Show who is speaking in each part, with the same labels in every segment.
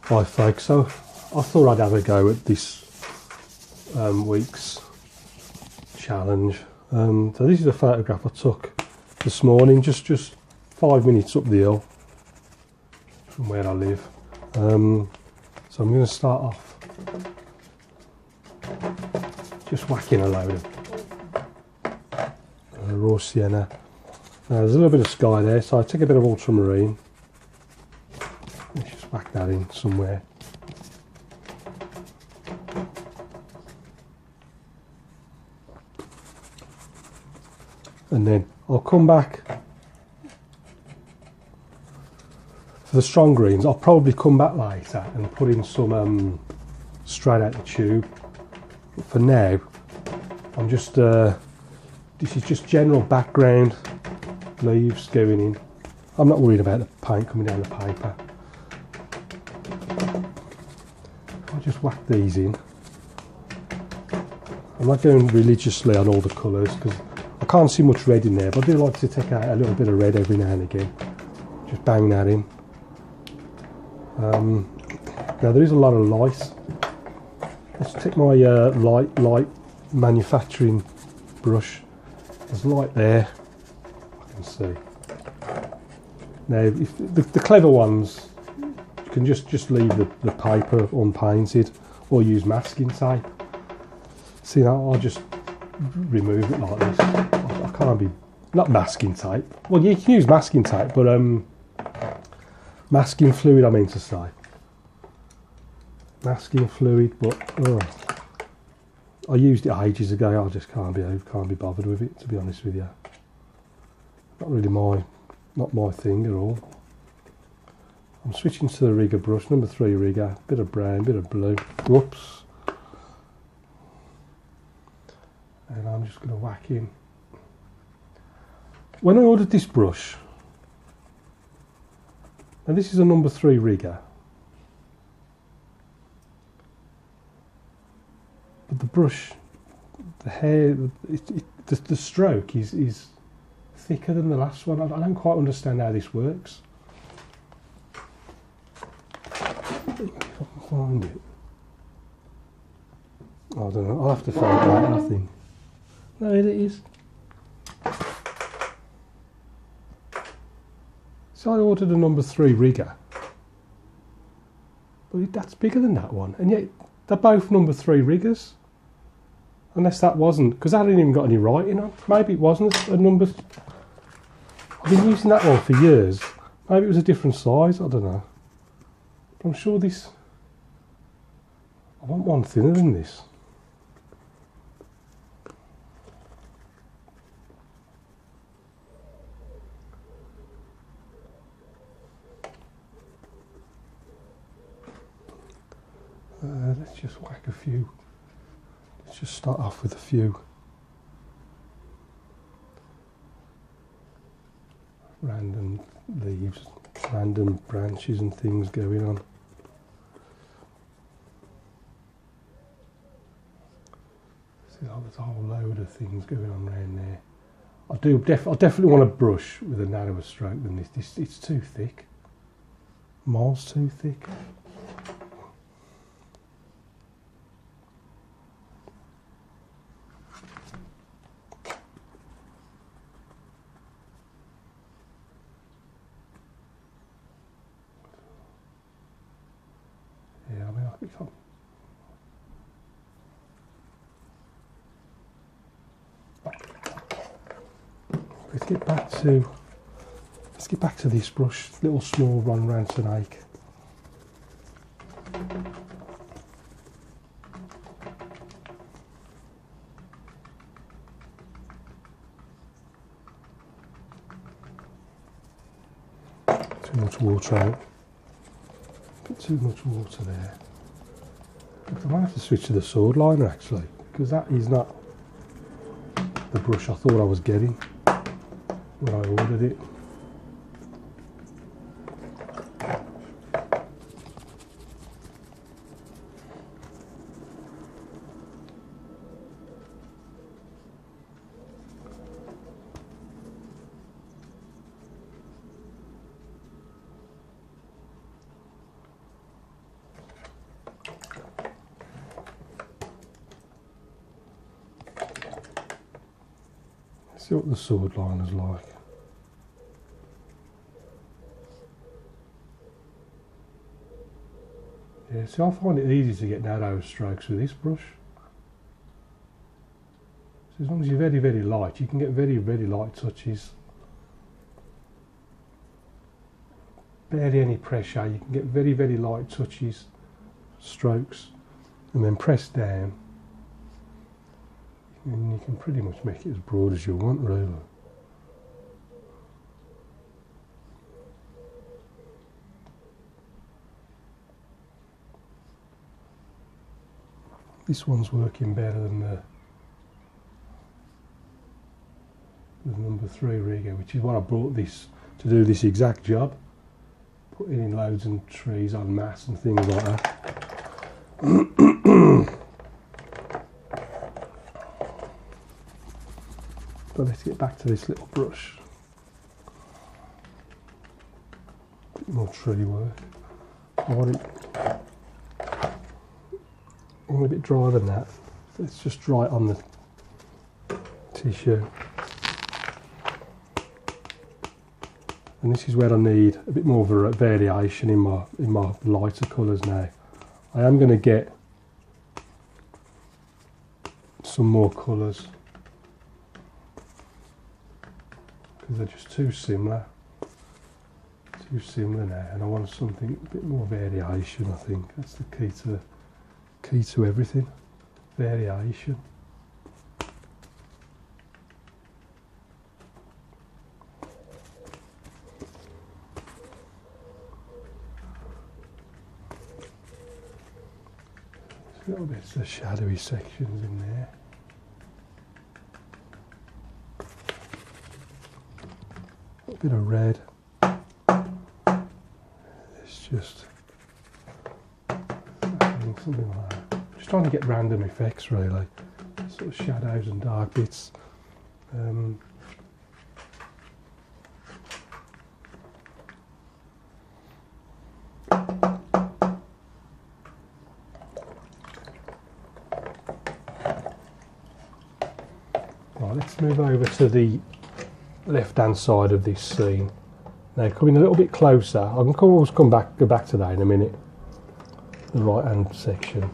Speaker 1: Hi folks, so I thought I'd have a go at this week's challenge. So this is a photograph I took this morning, just 5 minutes up the hill from where I live. So I'm going to start off just whacking a load of raw sienna. Now there's a little bit of sky there, so I take a bit of ultramarine. Let's just whack that in somewhere. And then I'll come back for the strong greens. I'll probably come back later and put in some straight out the tube. But for now, I'm just this is just general background leaves going in. I'm not worried about the paint coming down the paper. I'll just whack these in. I'm not going religiously on all the colours because I can't see much red in there, but I do like to take out a little bit of red every now and again. Just bang that in. Now there is a lot of light. Let's take my light manufacturing brush. There's light there, I can see. Now if the clever ones, you can just leave the paper unpainted or use masking tape. See, now I'll just remove it like this. I can't be, not masking tape. Well, you can use masking tape, but masking fluid I mean to say. Masking fluid, but I used it ages ago. I just can't be bothered with it, to be honest with you. Not really not my thing at all. I'm switching to the rigger brush, number 3 rigger. Bit of brown, bit of blue. Whoops. And I'm just going to whack in. When I ordered this brush, and this is a number 3 rigger, but the brush, the hair, the stroke is thicker than the last one. I don't quite understand how this works. If I can find it. I don't know, I'll have to find out, I think. No, it is. So I ordered a number 3 rigger, but that's bigger than that one, and yet they're both number 3 riggers. Unless that wasn't, because I hadn't even got any writing on. Maybe it wasn't a number. I've been using that one for years. Maybe it was a different size. I don't know. But I'm sure this. I want one thinner than this. Let's just whack a few. Let's just start off with a few random leaves, random branches and things going on. There's a whole load of things going on around there. I definitely want a brush with a narrower stroke than this. It's too thick. Miles too thick. Yeah, I mean, let's get back to this brush, little small Ron Ranson Ake. Too much water out. Bit too much water there. I might have to switch to the sword liner actually, because that is not the brush I thought I was getting when I ordered it. See what the sword liner's like. Yeah, see, I find it easy to get narrow strokes with this brush. So as long as you're very, very light, you can get very, very light touches. Barely any pressure, you can get very, very light touches, strokes, and then press down. And you can pretty much make it as broad as you want, really. This one's working better than the number 3 rigger, which is what I brought this to do, this exact job. Putting in loads and trees en masse and things like that. But let's get back to this little brush. A bit more tree work. I want it a bit drier than that. Let's just dry it on the tissue. And this is where I need a bit more of a variation in my lighter colours now. I am going to get some more colours because they're just too similar now, and I want something a bit more variation. I think that's the key to everything, variation. Little bits of shadowy sections in there. A bit of red. It's just something like that. Just trying to get random effects, really. Sort of shadows and dark bits. Let's move over to the left hand side of this scene. Now coming a little bit closer, I can always go back to that in a minute, the right hand section.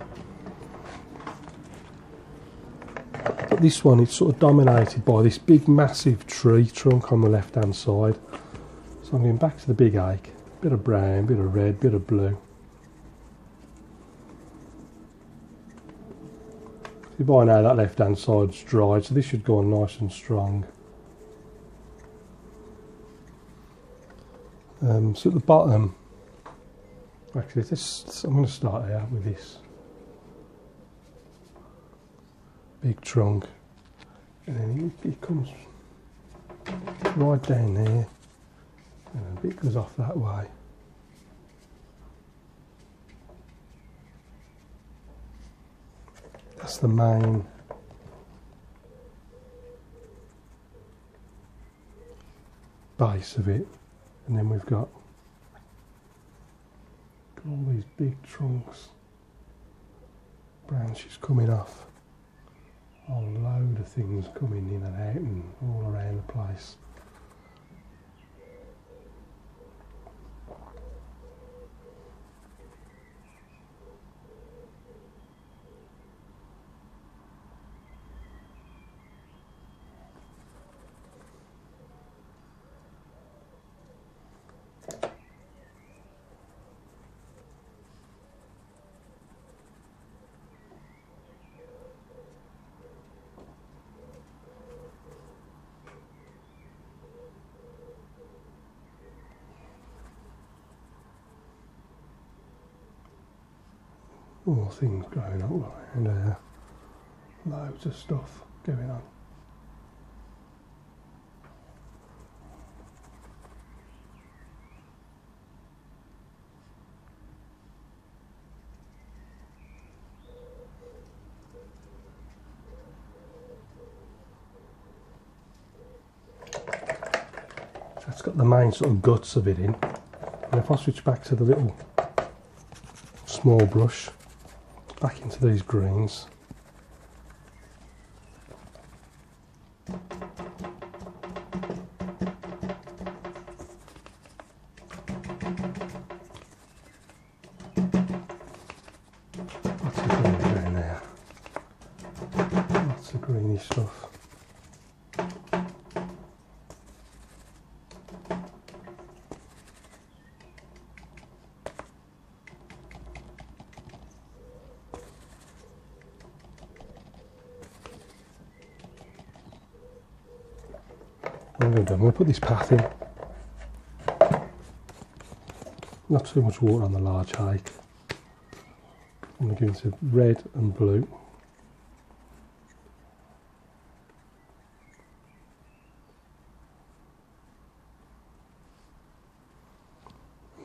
Speaker 1: But this one, it's sort of dominated by this big massive tree trunk on the left hand side. So I'm going back to the big ache, bit of brown, bit of red, bit of blue. By now that left hand side's dried, so this should go on nice and strong. So at the bottom, actually I'm going to start out with this big trunk, and then it comes right down there, and a bit goes off that way. That's the main base of it, and then we've got all these big trunks, branches coming off, a load of things coming in and out and all around the place. More things going on around there, loads of stuff going on. That's got the main sort of guts of it in, and if I switch back to the little small brush, back into these greens. greeny stuff. I'm going to put this path in. Not too much water on the large hake. I'm going to go into red and blue.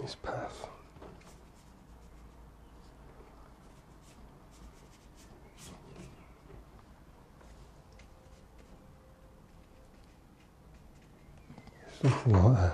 Speaker 1: This path. Something like that.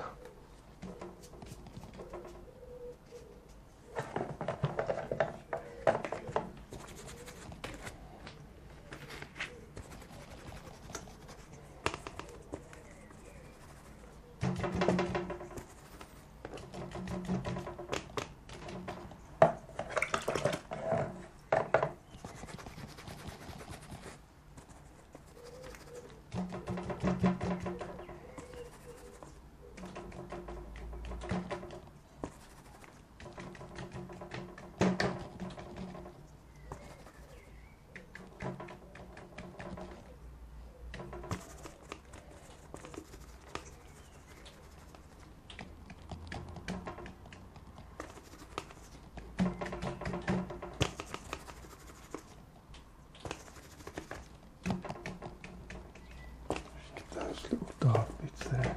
Speaker 1: Those little dark bits there.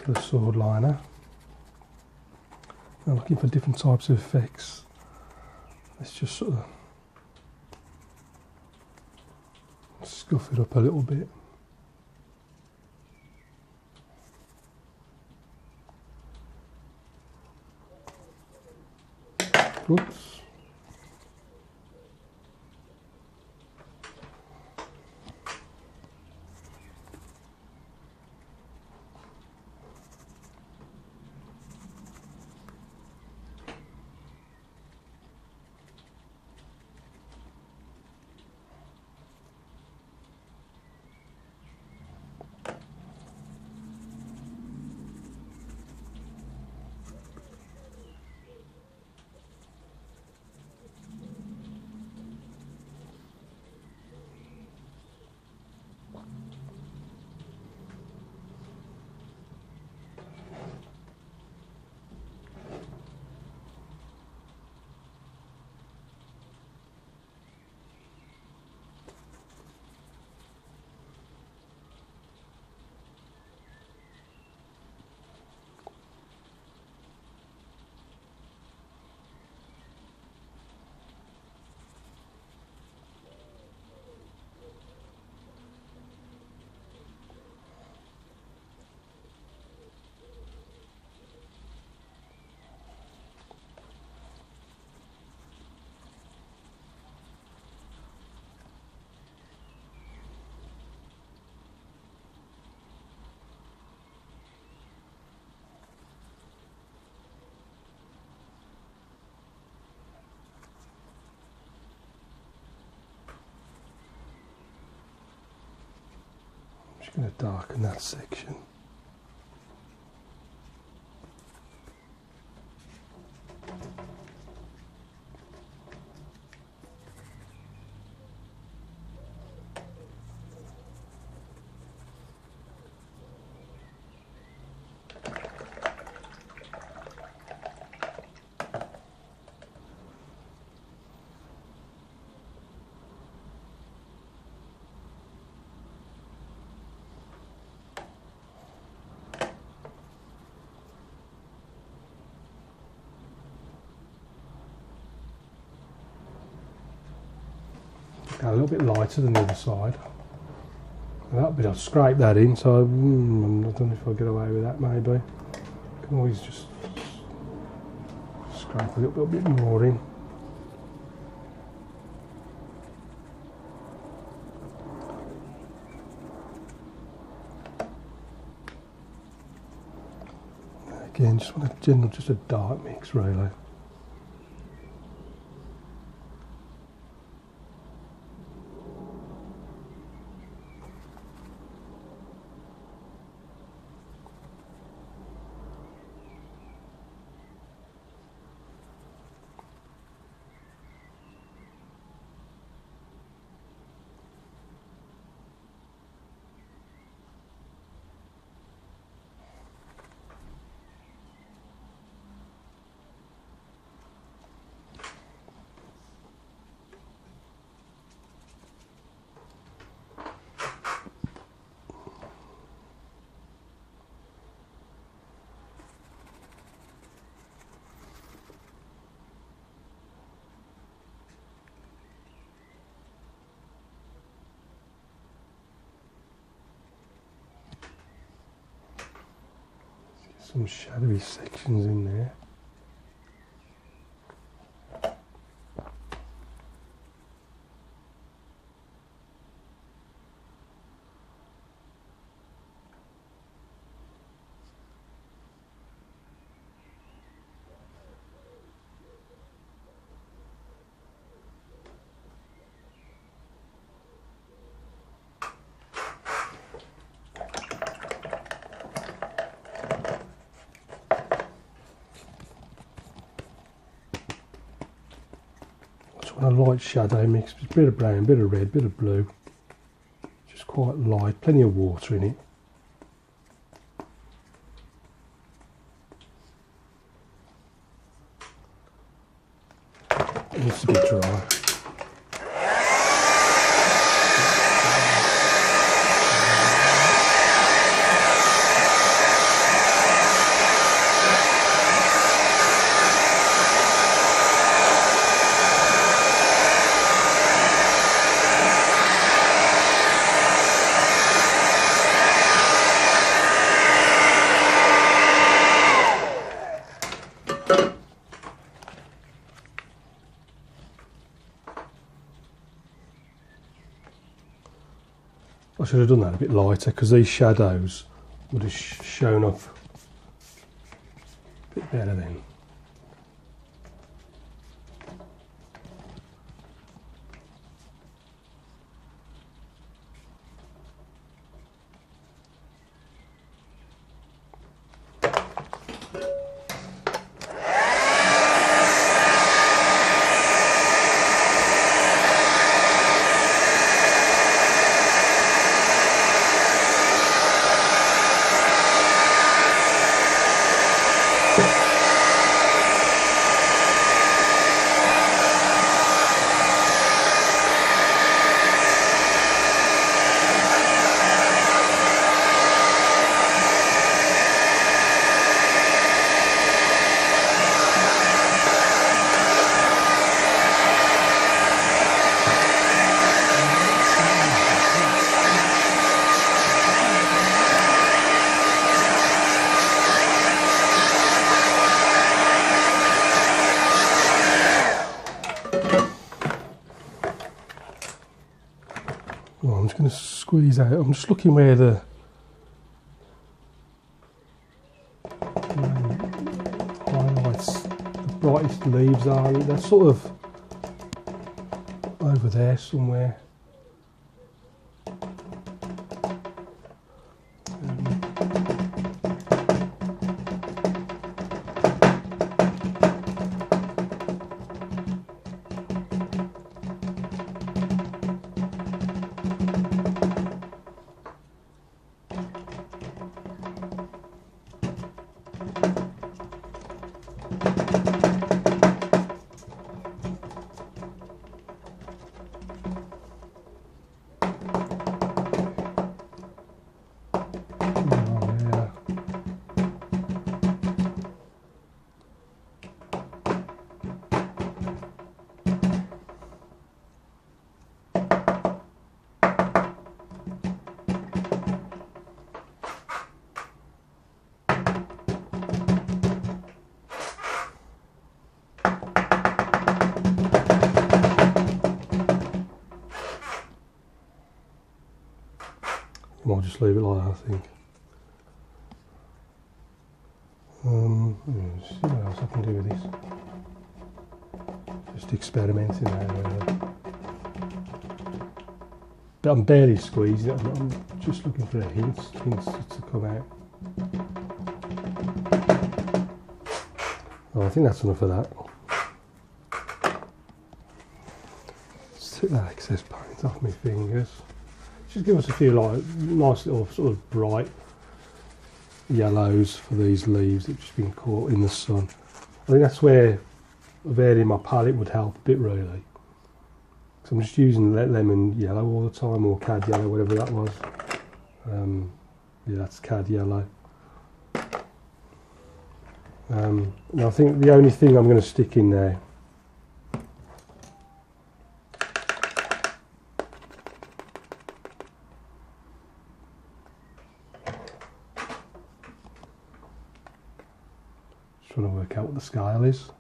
Speaker 1: The sword liner. I'm looking for different types of effects. Let's just sort of scuff it up a little bit. Oops. I'm just going to darken that section. a little bit lighter than the other side. And that bit I've scraped that in, so I don't know if I'll get away with that. Maybe I can always just scrape a little bit more in. Again, just want just a dark mix, really. Some shadowy sections in there. A light shadow mix, a bit of brown, bit of red, bit of blue, just quite light, plenty of water in it. It needs to be dry. I should have done that a bit lighter because these shadows would have shown up a bit better then. Well, I'm just going to squeeze out. I'm just looking where the highlights, the brightest leaves are. They're sort of over there somewhere. might just leave it like that, I think. Let's see what else I can do with this. Just experimenting now, really. But I'm barely squeezing it. I'm just looking for hints to come out. Oh, I think that's enough of that. Let's take that excess paint off my fingers. Just give us a few like nice little sort of bright yellows for these leaves that have just been caught in the sun. I think that's where varying my palette would help a bit, really. So I'm just using lemon yellow all the time, or cad yellow, whatever that was. Yeah, that's cad yellow. Now I think the only thing I'm going to stick in there trying to work out what the scale is.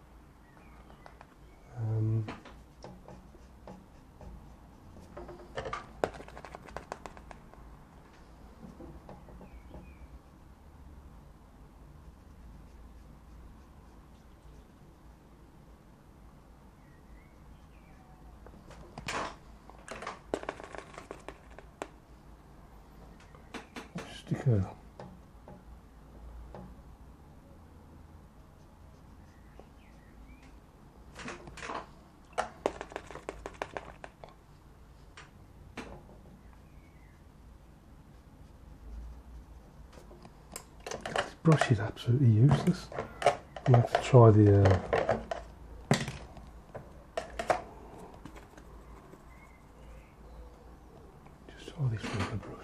Speaker 1: Stick a brush is absolutely useless. I'm going to have to try the just try this with the brush.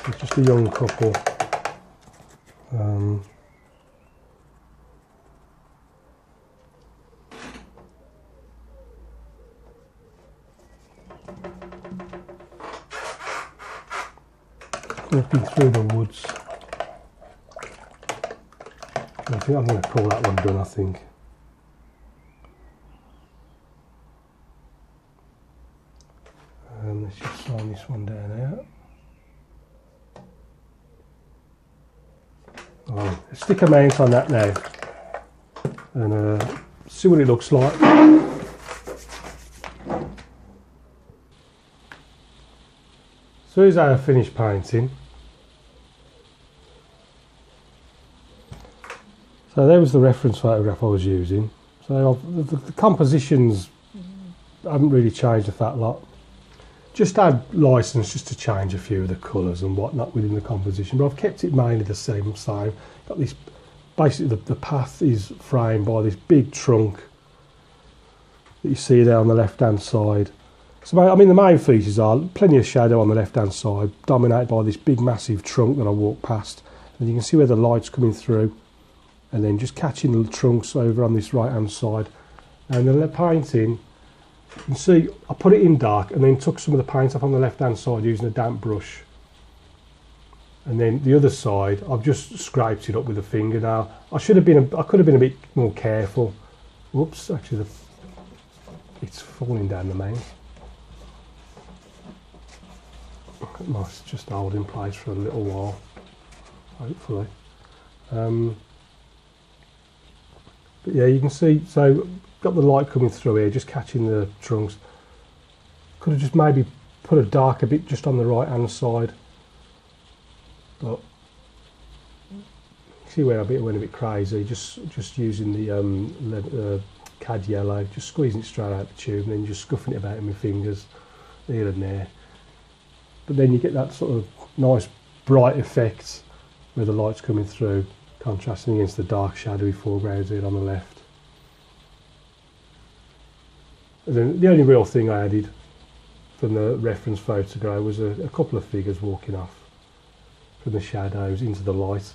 Speaker 1: It's just a young couple. Looking through the woods. I think I'm going to call that one done, I think. Let's just sign this one down out. Let's stick a mount on that now and see what it looks like. So here's our finished painting. So there was the reference photograph I was using. So the compositions haven't really changed a fat lot. Just had license just to change a few of the colours and whatnot within the composition, but I've kept it mainly the same. Got this, basically the path is framed by this big trunk that you see there on the left hand side. So I mean the main features are plenty of shadow on the left hand side, dominated by this big massive trunk that I walk past, and you can see where the light's coming through, and then just catching the trunks over on this right hand side, and then the painting. You can see I put it in dark and then took some of the paint off on the left hand side using a damp brush, and then the other side I've just scraped it up with a finger. Now I could have been a bit more careful. Whoops, actually it's falling down the main. It might just hold in place for a little while, hopefully. But yeah, you can see, so got the light coming through here, just catching the trunks. Could have just maybe put a darker bit just on the right hand side, but see where I went a bit crazy, just using the cad yellow, just squeezing it straight out the tube and then just scuffing it about in my fingers here and there. But then you get that sort of nice bright effect where the light's coming through, contrasting against the dark shadowy foregrounds here on the left. And then the only real thing I added from the reference photograph was a couple of figures walking off from the shadows into the light.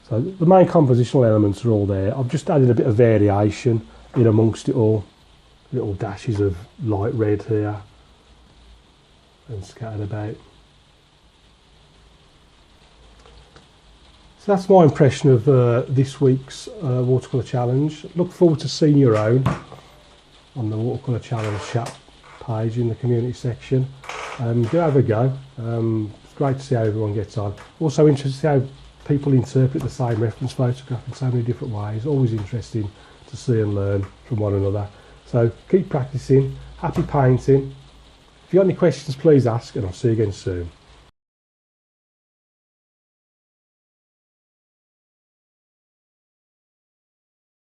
Speaker 1: So the main compositional elements are all there. I've just added a bit of variation in amongst it all. little dashes of light red here and scattered about. So that's my impression of this week's watercolour challenge. Look forward to seeing your own on the watercolour challenge chat page in the community section. Do have a go. It's great to see how everyone gets on. Also interested to see how people interpret the same reference photograph in so many different ways. Always interesting to see and learn from one another. So keep practicing. Happy painting. If you've got any questions, please ask, and I'll see you again soon.